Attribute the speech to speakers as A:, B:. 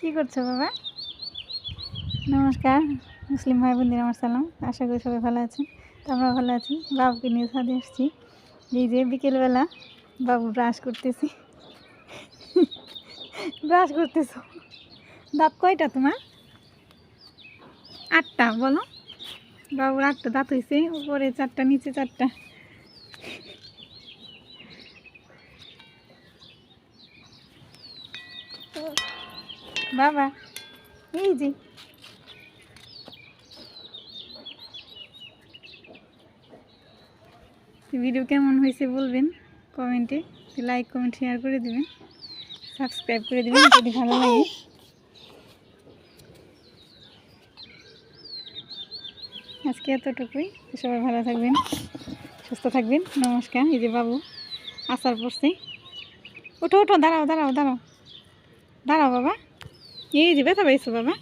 A: কি করছো বাবা? নমস্কার মুসলিম ভাই বোনদের আমার সালাম। আশা করি সবাই ভালো আছেন। তো আমরা ভালো আছি। বাবুকে নিয়ে ছাদে এসেছি। এই যে বিকেলবেলা বাবু ব্রাশ করতেছি। ব্রাশ করতেছো? দাঁত কয়টা তোমার? 8টা। বলো, বাবুর 8টা দাঁত হয়েছে, উপরে 4টা নিচে 4টা। বাবা এই যে ভিডিও কেমন হয়েছে বলবেন কমেন্টে, লাইক কমেন্ট শেয়ার করে দিবেন, সাবস্ক্রাইব করে দিবেন যদি ভালো লাগে। আজকে এতটুকুই। সবাই ভালো থাকবেন, সুস্থ থাকবেন। নমস্কার। এই যে বাবু আচার পড়ছে। ওঠো ওঠো, দাঁড়াও দাঁড়াও দাঁড়াও দাঁড়াও বাবা। এই যে ব্যথা পাইছো বাবা?